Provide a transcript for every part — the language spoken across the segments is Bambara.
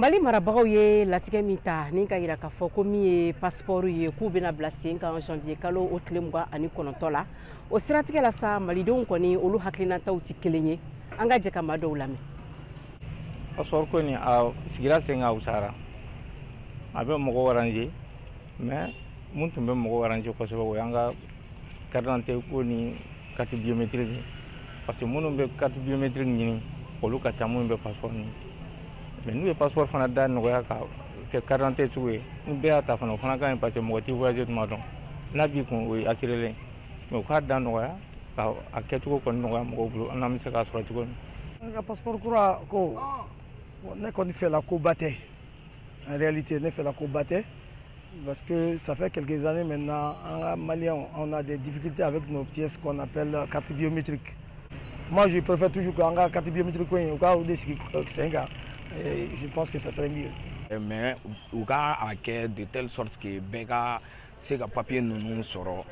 Mali marabagaw ye latigɛ min ta ni ka yira k'a fɔ ko min ye passeport ye k'u bɛna bila sen kan janvier kalo o tile 29 la o siratigɛ la sa malidenw kɔni olu hakilinataw tɛ kelen ye an ka jɛ ka maa dɔw lamɛn. Passeport ko ni a sigira sen kan usara a bɛ mɔgɔ arranger mais mun tun bɛ mɔgɔ arranger kosɛbɛ o y'an ka carte d'identité ko ni carte biométrique parce que minnu bɛ carte biométrique ɲini olu ka ca minnu bɛ passeport ɲini. Mais nous, le passeport fana da nɔgɔya ka kɛ carte d'identité sugu ye ni bɛɛ y'a ta fana o fana ka ɲi parce que mɔgɔ tɛ voyager tuma dɔn n'a b'i kun o ye assuré mais u k'a da nɔgɔya ka a kɛcogo kɔni nɔgɔya mɔgɔw bolo an n'an bɛ se k'a sɔrɔ cogo min. An ka passeport kura ko ne kɔni fɛ la koba tɛ en réalité ne fɛ la koba tɛ parce que ça fait quelques années maintenant en Maliens on a des difficultés avec nos pièces qu'on appelle carte biométrique. Moi je préfère toujours qu'en carte biométrique au cas où des 5 ans. Et je pense que ça serait mieux. Mais au cas de telle sorte que Bega c'est que papier nous sort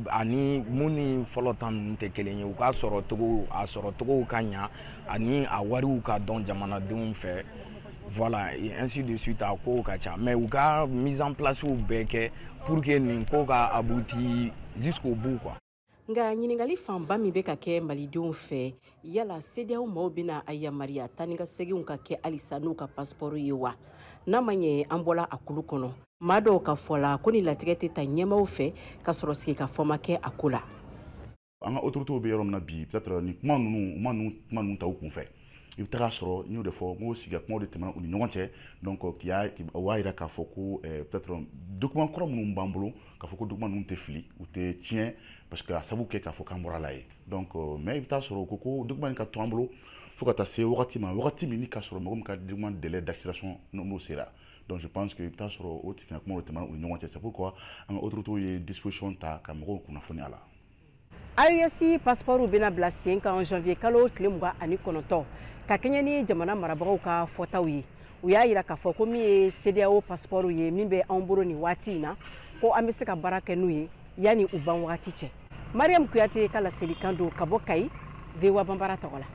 ani muni follow tam te kelenye u ka sɔrɔ togo ka ɲa ani a wariw ka dɔn jamanadenw fɛ voilà et ainsi de suite a ko ka ca mais u ka mise en place bɛɛ kɛ pour que nin ko ka abouti jusqu'au bout quoi. Nga ɲiningali fanba min bɛ ka kɛ malidenw fɛ yala CEDEAO maaw bɛna a yamaruya taa ni ka seginw ka kɛ halisa n'u ka passeport ye wa n'a ma ɲɛ an bɔla a kulu kɔnɔ maa dɔw ka fɔ la ko ni latigɛ tɛ ta ɲɛmaaw fɛ ka sɔrɔ sigi ka fɔ ma kɛ a ko la. An ka autorités bɛ yɔrɔ min na bi peut-être ni kuma ninnu ta u kun fɛ i bɛ taga sɔrɔ n y'o de fɔ n ko sigi kumaw de tɛmɛna u ni ɲɔgɔn cɛ donc o b'a jira k'a fɔ ko peut-être document kɔrɔ minnu b'an bolo k'a fɔ ko document ninnu tɛ fili u tɛ tiɲɛ parce que a sababu kɛ k'a fɔ k'an bɔra la ye donc mais i bɛ taa sɔrɔ ko document in ka to an bolo fo ka taa se wagati ma wagati min ni ka sɔrɔ mɔgɔ min ka document délai d'accélération n'o sera donc je pense que i bɛ taa sɔrɔ o tigila kumaw de tɛmɛna u ni ɲɔgɔn cɛ c'est pourquoi an ka autorités ye disposition ta ka mɔgɔw kunnafoni a la. AES passeport bɛna bila sen kan janvier kalo tile 29 ka kɛɲɛ ni jamana marabagaw ka fɔtaw ye u y'a yira k'a fɔ ko min ye CEDEAO passeport ye min bɛ anw bolo nin waati in na ko an bɛ se ka baara kɛ n'u ye yanni u ban wagati cɛ. Mariam Kuyate ka laselikan don ka bɔ Kayi VOA Banbara tɔgɔ la.